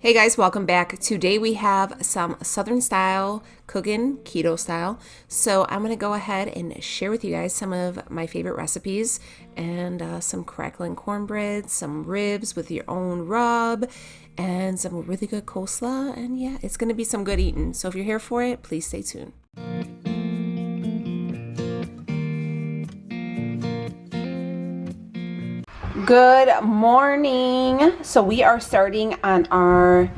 Hey guys, welcome back. Today we have some Southern style cooking, keto style. So I'm going to go ahead and share with you guys some of my favorite recipes and some crackling cornbread, some ribs with your own rub, and some really good coleslaw. And yeah, it's going to be some good eating. So if you're here for it, please stay tuned. Good morning. So we are starting on our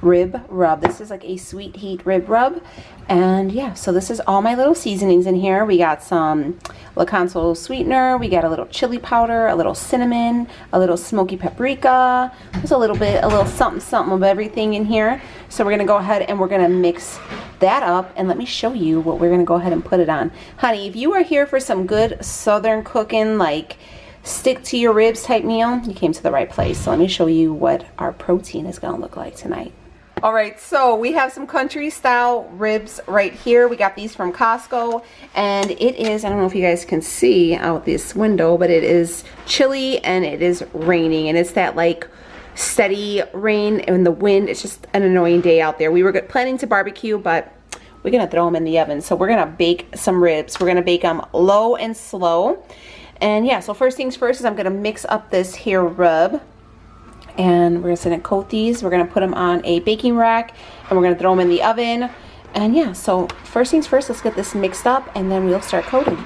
rib rub. This is like a sweet heat rib rub. And yeah, so this is all my little seasonings in here. We got some Lakanto sweetener. We got a little chili powder, a little cinnamon, a little smoky paprika. There's a little something of everything in here. So we're going to go ahead and we're going to mix that up, and let me show you what we're going to go ahead and put it on. Honey, if you are here for some good Southern cooking, like stick to your ribs type meal, you came to the right place. So let me show you what our protein is going to look like tonight. All right, so we have some country style ribs right here. We got these from Costco, and it is, I don't know if you guys can see out this window, but it is chilly and it is raining, and it's that like steady rain and the wind. It's just an annoying day out there. We were planning to barbecue, but we're gonna throw them in the oven. So we're gonna bake some ribs. We're gonna bake them low and slow. And yeah, so first things first is I'm gonna mix up this here rub, and we're gonna coat these. We're gonna put them on a baking rack, and we're gonna throw them in the oven. And yeah, so first things first, let's get this mixed up, and then we'll start coating.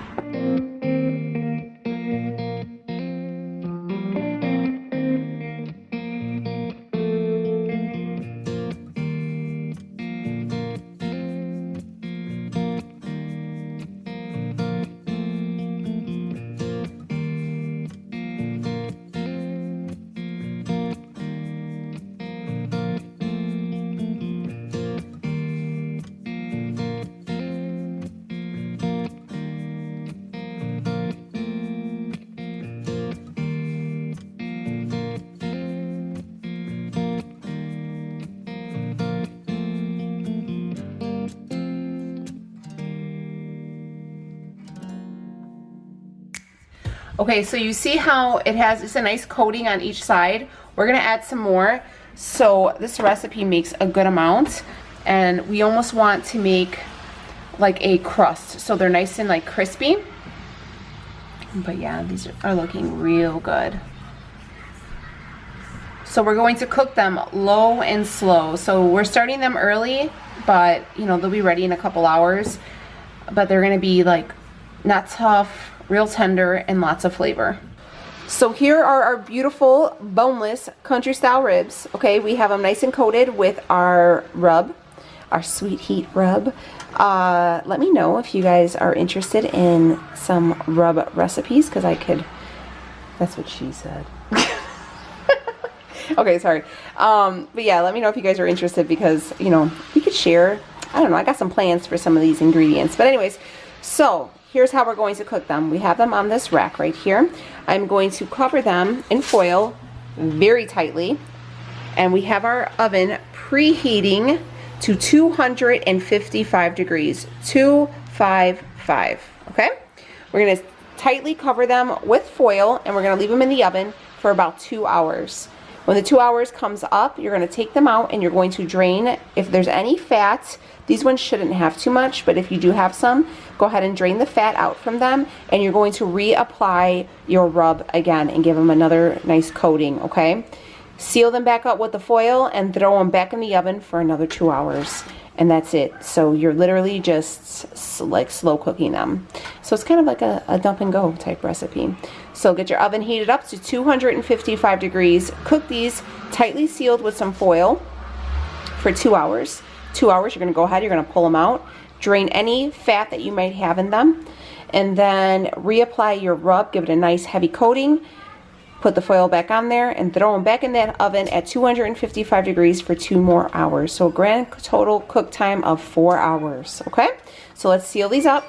Okay, so you see how it's a nice coating on each side. We're gonna add some more. So this recipe makes a good amount, and we almost want to make like a crust, so they're nice and like crispy. But yeah, these are looking real good. So we're going to cook them low and slow. So we're starting them early, but you know, they'll be ready in a couple hours. But they're gonna be like not tough, real tender, and lots of flavor. So here are our beautiful boneless country style ribs. Okay, we have them nice and coated with our rub, our sweet heat rub. Let me know if you guys are interested in some rub recipes, because I could, that's what she said. Okay, sorry. But yeah, let me know if you guys are interested, because, you know, we could share. I don't know, I got some plans for some of these ingredients. But anyways, so here's how we're going to cook them. We have them on this rack right here. I'm going to cover them in foil very tightly. And we have our oven preheating to 255 degrees, 255, okay? We're gonna tightly cover them with foil, and we're gonna leave them in the oven for about 2 hours. When the 2 hours comes up, you're gonna take them out and you're going to drain. If there's any fat, these ones shouldn't have too much, but if you do have some, go ahead and drain the fat out from them, and you're going to reapply your rub again and give them another nice coating, okay? Seal them back up with the foil and throw them back in the oven for another 2 hours. And that's it. So you're literally just like slow cooking them. So it's kind of like a dump and go type recipe. So get your oven heated up to 255 degrees. Cook these tightly sealed with some foil for 2 hours. 2 hours, you're gonna go ahead, you're gonna pull them out, drain any fat that you might have in them, and then reapply your rub, give it a nice heavy coating, put the foil back on there, and throw them back in that oven at 255 degrees for 2 more hours. So a grand total cook time of 4 hours, okay? So let's seal these up.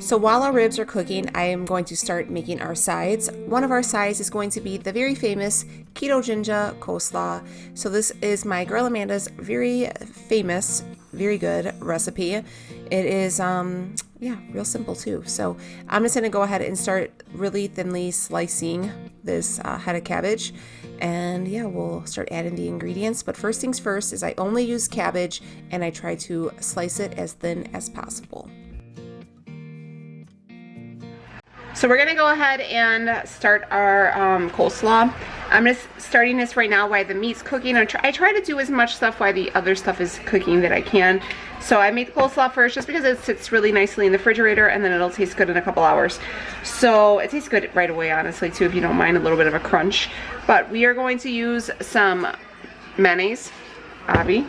So while our ribs are cooking, I am going to start making our sides. One of our sides is going to be the very famous Keto Ginger Coleslaw. So this is my girl Amanda's very famous, very good recipe. It is, yeah, real simple too. So I'm just gonna go ahead and start really thinly slicing this head of cabbage. And yeah, we'll start adding the ingredients. But first things first is I only use cabbage and I try to slice it as thin as possible. So we're gonna go ahead and start our coleslaw. I'm just starting this right now while the meat's cooking. I try to do as much stuff while the other stuff is cooking that I can. So I make the coleslaw first just because it sits really nicely in the refrigerator and then it'll taste good in a couple hours. So it tastes good right away, honestly, too, if you don't mind a little bit of a crunch. But we are going to use some mayonnaise, Abby.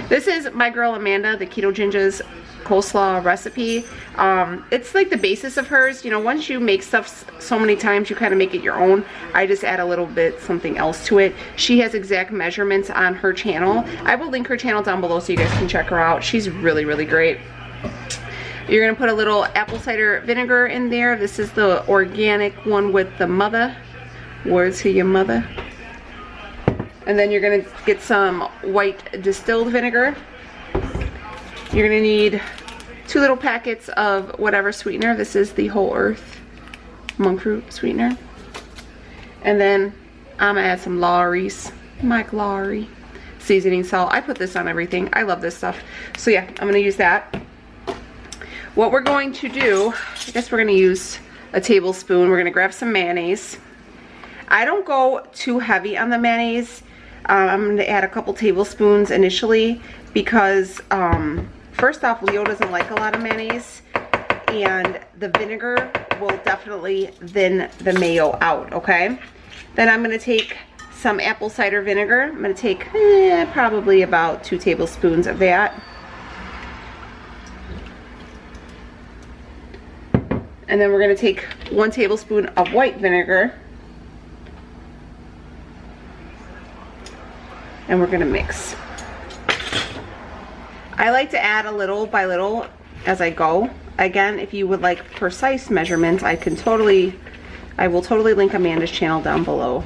This is my girl Amanda, the Keto Ginger's coleslaw recipe. It's like the basis of hers. You know, once you make stuff so many times, you kind of make it your own. I just add a little bit something else to it. She has exact measurements on her channel. I will link her channel down below so you guys can check her out. She's really, really great. You're gonna put a little apple cider vinegar in there. This is the organic one with the mother. Words to your mother. And then you're gonna get some white distilled vinegar. You're gonna need 2 little packets of whatever sweetener. This is the Whole Earth monk fruit sweetener. And then I'm gonna add some Lawry's, Mike Lowry seasoning salt. I put this on everything. I love this stuff. So yeah, I'm gonna use that. What we're going to do, I guess we're gonna use a tablespoon. We're gonna grab some mayonnaise. I don't go too heavy on the mayonnaise. I'm gonna add a couple tablespoons initially because first off, Leo doesn't like a lot of mayonnaise, and the vinegar will definitely thin the mayo out, okay? Then I'm gonna take some apple cider vinegar. I'm gonna take probably about 2 tablespoons of that. And then we're gonna take 1 tablespoon of white vinegar. And we're gonna mix. I like to add a little by little as I go. Again, if you would like precise measurements, I will totally link Amanda's channel down below.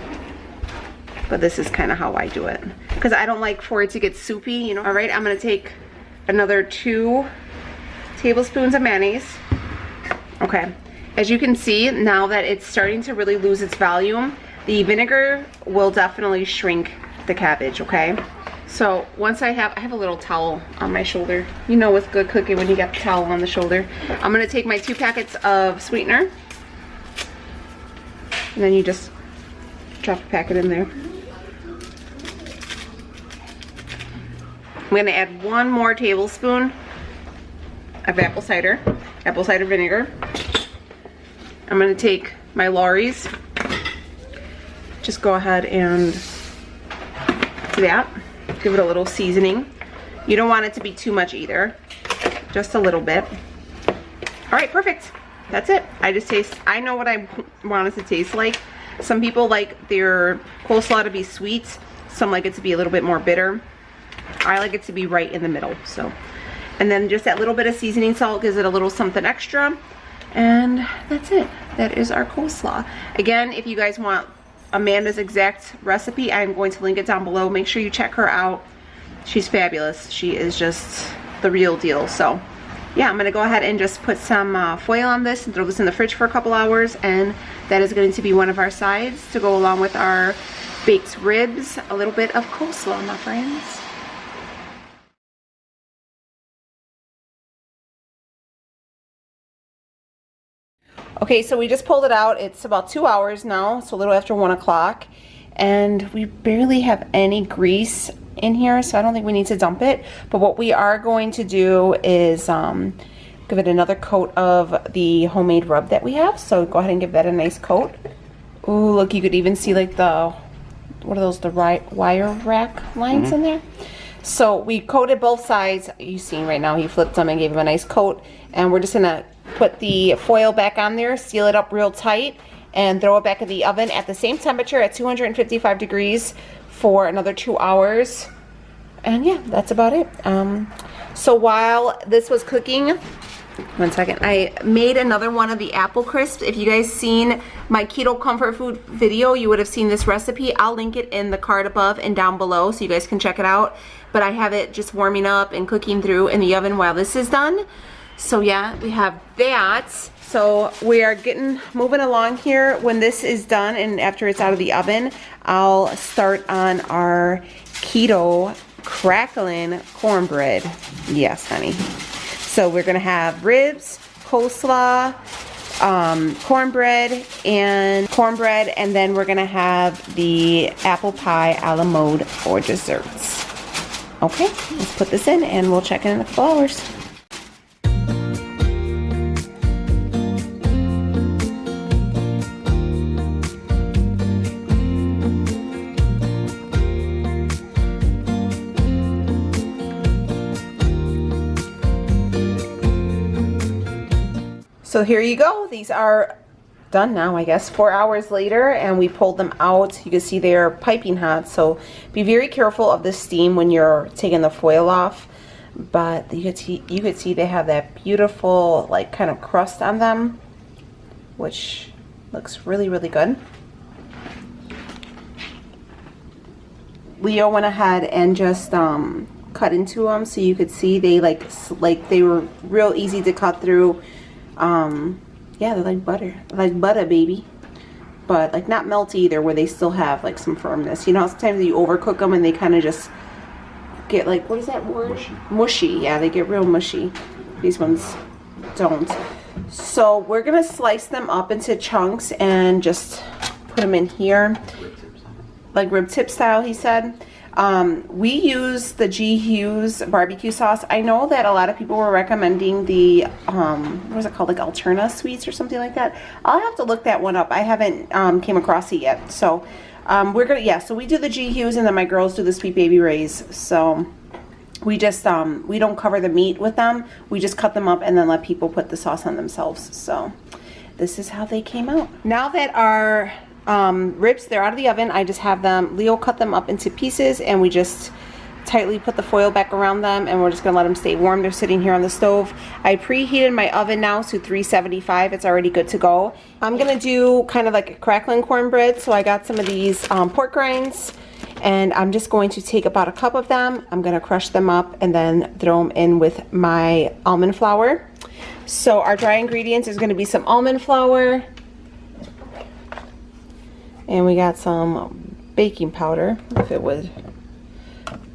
But this is kind of how I do it. Because I don't like for it to get soupy, you know. All right, I'm gonna take another 2 tablespoons of mayonnaise. Okay, as you can see, now that it's starting to really lose its volume, the vinegar will definitely shrink the cabbage, okay? So once I have a little towel on my shoulder. You know with good cooking when you got the towel on the shoulder. I'm gonna take my 2 packets of sweetener. And then you just drop a packet in there. I'm gonna add 1 more tablespoon of apple cider vinegar. I'm gonna take my Lawry's. Just go ahead and do that. Give it a little seasoning. You don't want it to be too much either. Just a little bit. All right, perfect. That's it. I know what I want it to taste like. Some people like their coleslaw to be sweet. Some like it to be a little bit more bitter. I like it to be right in the middle, so. And then just that little bit of seasoning salt gives it a little something extra. And that's it. That is our coleslaw. Again, if you guys want Amanda's exact recipe, I'm going to link it down below. Make sure you check her out. She's fabulous. She is just the real deal. So yeah, I'm gonna go ahead and just put some foil on this and throw this in the fridge for a couple hours, and that is going to be one of our sides to go along with our baked ribs. A little bit of coleslaw, my friends. Okay, so we just pulled it out. It's about 2 hours now, so a little after 1 o'clock. And we barely have any grease in here, so I don't think we need to dump it. But what we are going to do is give it another coat of the homemade rub that we have. So go ahead and give that a nice coat. Ooh, look, you could even see like the, what are those, the wire rack lines in there? So we coated both sides. You've seen right now, he flipped them and gave them a nice coat. And we're just gonna put the foil back on there, seal it up real tight, and throw it back in the oven at the same temperature at 255 degrees for another 2 hours. And yeah, that's about it. So while this was cooking, One second. I made another one of the apple crisps. If you guys seen my keto comfort food video, you would have seen this recipe. I'll link it in the card above and down below so you guys can check it out. But I have it just warming up and cooking through in the oven while this is done. So yeah, we have that. So we are moving along here. When this is done and after it's out of the oven, I'll start on our keto crackling cornbread. Yes, honey. So we're gonna have ribs, coleslaw, cornbread, and then we're gonna have the apple pie a la mode for desserts. Okay, let's put this in and we'll check in a couple hours. So here you go. These are done now, I guess, 4 hours later, and we pulled them out. You can see they're piping hot, so be very careful of the steam when you're taking the foil off. But you could see they have that beautiful like kind of crust on them, which looks really, really good. Leo went ahead and just cut into them so you could see they they were real easy to cut through. Yeah, they're like butter, baby, but like not melty either, where they still have like some firmness. You know, sometimes you overcook them and they kind of just get like, what is that word? Mushy. Yeah, they get real mushy. These ones don't. So we're gonna slice them up into chunks and just put them in here, like rib tip style, he said. We use the G Hughes barbecue sauce. I know that a lot of people were recommending the, what was it called, like Alterna Sweets or something like that. I'll have to look that one up. I haven't came across it yet. So we're gonna, yeah, so we do the G Hughes and then my girls do the Sweet Baby Ray's. So we just, we don't cover the meat with them. We just cut them up and then let people put the sauce on themselves. So this is how they came out. Now that our ribs, they're out of the oven, I just have them, Leo cut them up into pieces and we just tightly put the foil back around them and we're just gonna let them stay warm. They're sitting here on the stove. I preheated my oven now to 375. It's already good to go. I'm gonna do kind of like a crackling cornbread. So I got some of these pork rinds and I'm just going to take about a cup of them. I'm gonna crush them up and then throw them in with my almond flour. So our dry ingredients is gonna be some almond flour, and we got some baking powder, if it would.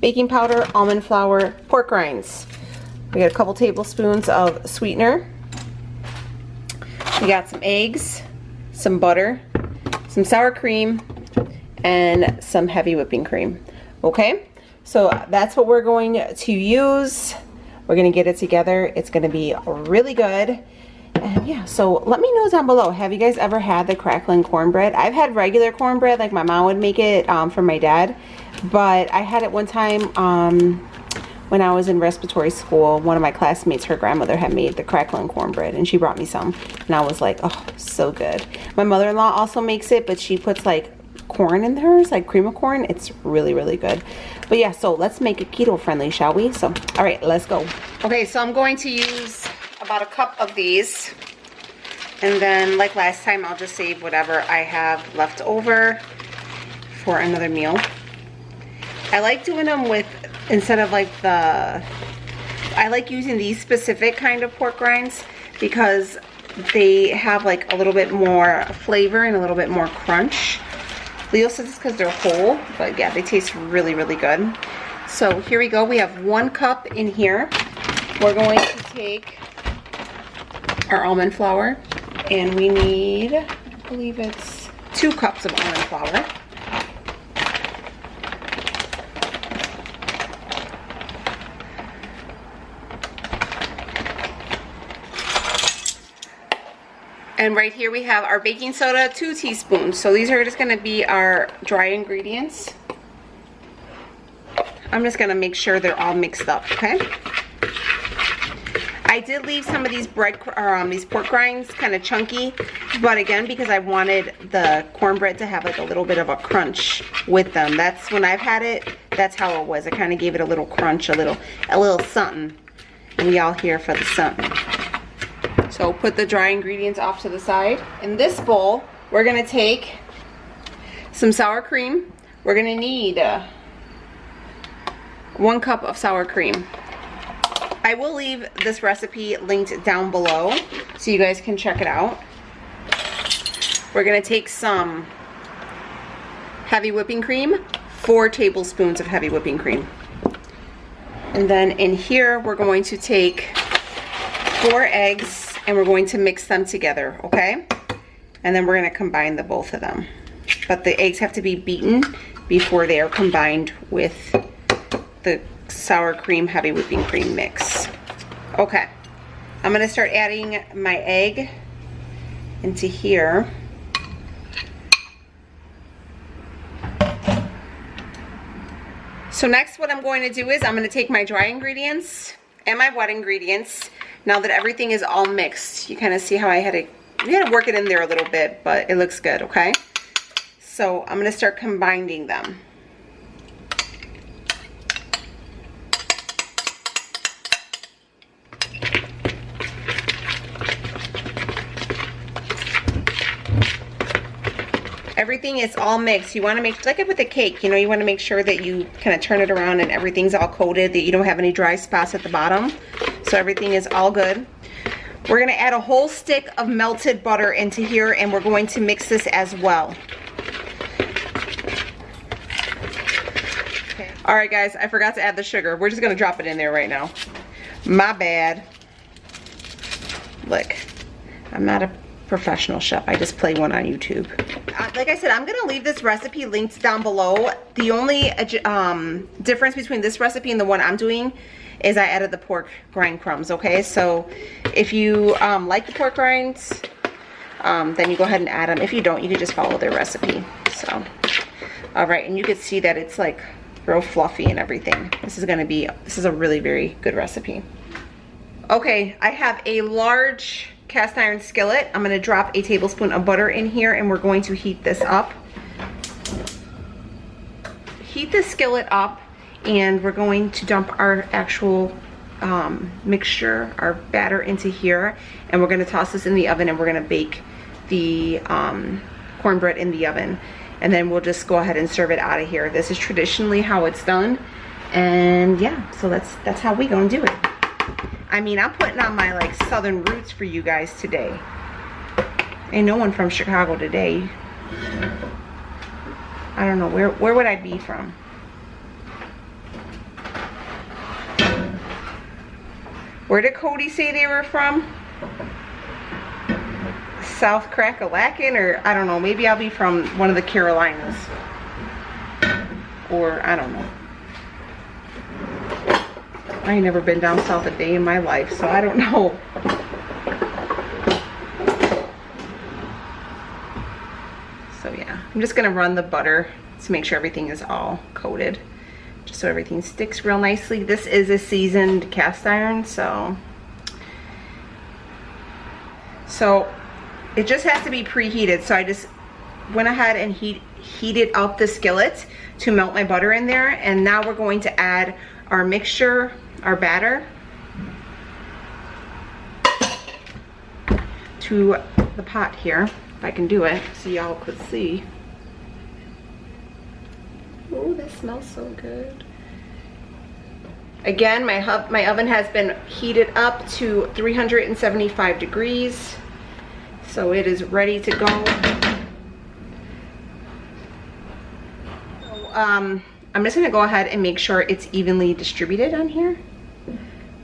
Baking powder, almond flour, pork rinds. We got a couple tablespoons of sweetener. We got some eggs, some butter, some sour cream, and some heavy whipping cream. Okay, so that's what we're going to use. We're gonna get it together. It's gonna be really good. And yeah, so let me know down below, have you guys ever had the crackling cornbread? I've had regular cornbread, like my mom would make it for my dad, but I had it one time when I was in respiratory school. One of my classmates, her grandmother had made the crackling cornbread and she brought me some and I was like, oh, so good. My mother-in-law also makes it, but she puts like corn in hers, like cream of corn. It's really, really good. But yeah, so let's make it keto friendly, shall we? So all right, let's go. Okay, so I'm going to use about a cup of these, and then like last time I'll just save whatever I have left over for another meal. I like doing them with, instead of like I like using these specific kind of pork rinds because they have like a little bit more flavor and a little bit more crunch. Leo says it's because they're whole, but yeah, they taste really, really good. So here we go. We have 1 cup in here. We're going to take our almond flour, and we need, I believe it's 2 cups of almond flour. And right here we have our baking soda, 2 teaspoons. So these are just gonna be our dry ingredients. I'm just gonna make sure they're all mixed up, okay? I did leave some of these these pork rinds kind of chunky, but again, because I wanted the cornbread to have like a little bit of a crunch with them. That's when I've had it, that's how it was. I kind of gave it a little crunch, a little something. And we all here for the something. So put the dry ingredients off to the side. In this bowl, we're gonna take some sour cream. We're gonna need 1 cup of sour cream. I will leave this recipe linked down below so you guys can check it out. We're gonna take some heavy whipping cream, 4 tablespoons of heavy whipping cream. And then in here, we're going to take 4 eggs and we're going to mix them together, okay? And then we're gonna combine the both of them. But the eggs have to be beaten before they are combined with the sour cream, heavy whipping cream mix. Okay, I'm gonna start adding my egg into here. So next what I'm going to do is I'm going to take my dry ingredients and my wet ingredients. Now that everything is all mixed, you kind of see how we had to work it in there a little bit, but it looks good, okay? So I'm going to start combining them. Everything is all mixed. You want to make, like with a cake, you know, you want to make sure that you kind of turn it around and everything's all coated, that you don't have any dry spots at the bottom. So everything is all good. We're going to add a whole stick of melted butter into here and we're going to mix this as well. Okay. All right guys, I forgot to add the sugar. We're just going to drop it in there right now. My bad. Look, I'm not a professional chef. I just play one on YouTube. Like I said, I'm gonna leave this recipe linked down below. The only difference between this recipe and the one I'm doing is I added the pork rind crumbs, okay? So if you like the pork rinds, then you go ahead and add them. If you don't, you can just follow their recipe. So, all right, and you can see that it's like real fluffy and everything. This is a really very good recipe. Okay, I have a large cast iron skillet. I'm going to drop a tablespoon of butter in here and we're going to heat this up. Heat the skillet up and we're going to dump our actual mixture, our batter into here, and we're going to toss this in the oven and we're going to bake the cornbread in the oven, and then we'll just go ahead and serve it out of here. This is traditionally how it's done, and yeah, so that's how we gonna do it. I mean, I'm putting on my like southern roots for you guys today. Ain't no one from Chicago today. I don't know, where would I be from? Where did Cody say they were from? South Crackalakin, or I don't know, maybe I'll be from one of the Carolinas. Or I don't know. I ain't never been down south a day in my life, so I don't know. So yeah, I'm just gonna run the butter to make sure everything is all coated, just so everything sticks real nicely. This is a seasoned cast iron, so it just has to be preheated. So I just went ahead and heated up the skillet to melt my butter in there, and now we're going to add our mixture, our batter, to the pot here, if I can do it so y'all could see. Oh, this smells so good. Again, my oven has been heated up to 375 degrees, so it is ready to go. So, I'm just gonna go ahead and make sure it's evenly distributed on here.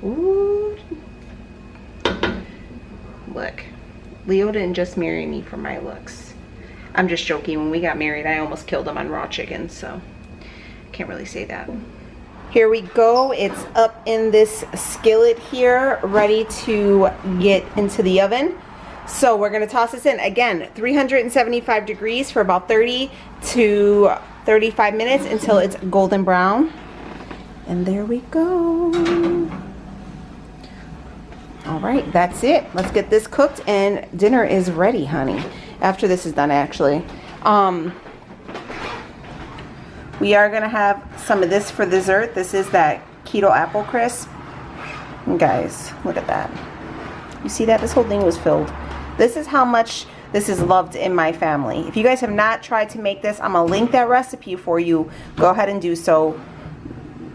Ooh. Look, Leo didn't just marry me for my looks. I'm just joking. When we got married, I almost killed him on raw chicken, so can't really say that. Here we go. It's up in this skillet here, ready to get into the oven. So we're gonna toss this in, again, 375 degrees for about 30 to 35 minutes until it's golden brown. And there we go. All right, that's it. Let's get this cooked and dinner is ready, honey. After this is done, actually. We are gonna have some of this for dessert. This is that keto apple crisp. And guys, look at that. You see that? This whole thing was filled. This is how much this is loved in my family. If you guys have not tried to make this, I'm gonna link that recipe for you. Go ahead and do so.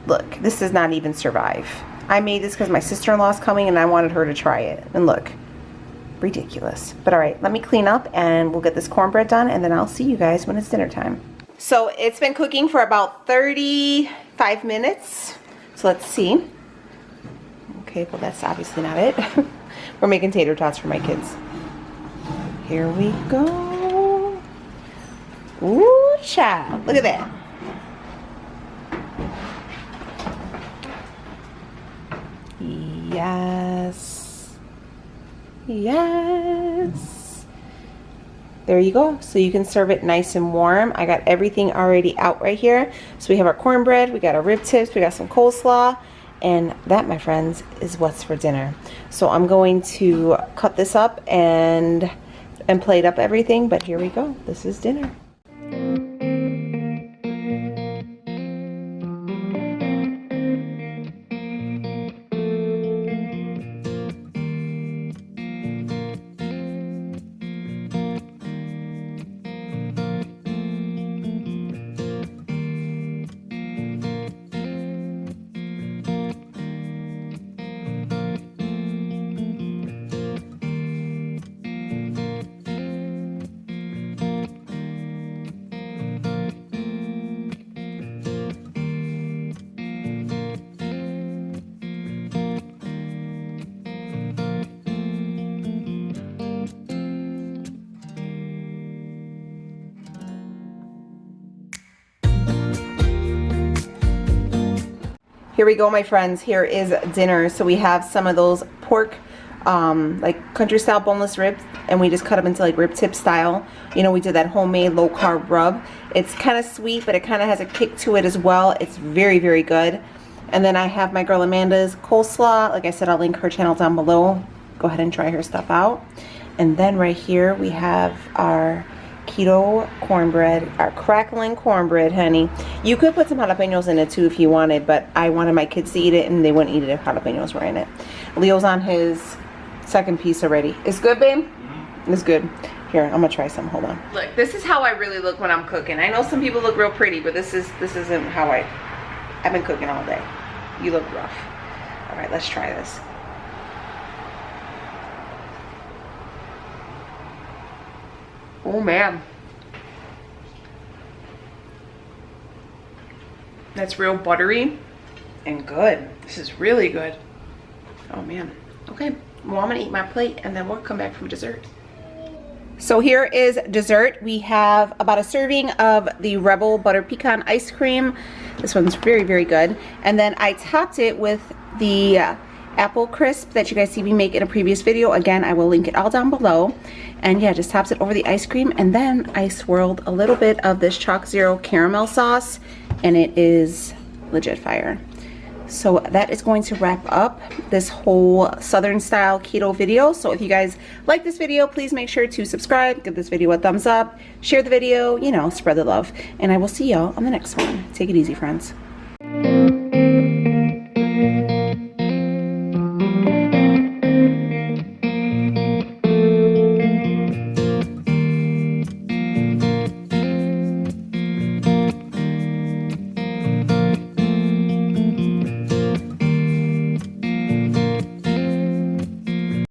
Look, this does not even survive. I made this because my sister-in-law is coming and I wanted her to try it. And look, ridiculous. But all right, let me clean up and we'll get this cornbread done, and then I'll see you guys when it's dinner time. So it's been cooking for about 35 minutes. So let's see. Okay, well that's obviously not it. We're making tater tots for my kids. Here we go. Ooh, child. Look at that. Yes. Yes. There you go. So you can serve it nice and warm. I got everything already out right here. So we have our cornbread, we got our rib tips, we got some coleslaw, and that, my friends, is what's for dinner. So I'm going to cut this up and plate up everything, but here we go. This is dinner. Here we go, my friends. Here is dinner. So we have some of those pork, like country style boneless ribs, and we just cut them into like rib tip style. You know, we did that homemade low carb rub. It's kind of sweet, but it kind of has a kick to it as well. It's very, very good. And then I have my girl Amanda's coleslaw. Like I said, I'll link her channel down below. Go ahead and try her stuff out. And then right here we have our keto cornbread, our crackling cornbread, honey. You could put some jalapenos in it too if you wanted, but I wanted my kids to eat it and they wouldn't eat it if jalapenos were in it. Leo's on his second piece already. It's good, babe? It's good. Here, I'm gonna try some. Hold on. Look, this is how I really look when I'm cooking. I know some people look real pretty, but this isn't how I've been cooking all day. You look rough. All right, let's try this. Oh man, that's real buttery and good. This is really good. Oh man. Okay, well, I'm gonna eat my plate and then we'll come back from dessert. So here is dessert. We have about a serving of the Rebel Butter Pecan ice cream. This one's very, very good. And then I topped it with the apple crisp that you guys see me make in a previous video. Again, I will link it all down below. And yeah, just tops it over the ice cream, and then I swirled a little bit of this CHOC Zero caramel sauce, and it is legit fire. So that is going to wrap up this whole Southern style keto video. So if you guys like this video, please make sure to subscribe, give this video a thumbs up, share the video, you know, spread the love, and I will see y'all on the next one. Take it easy, friends.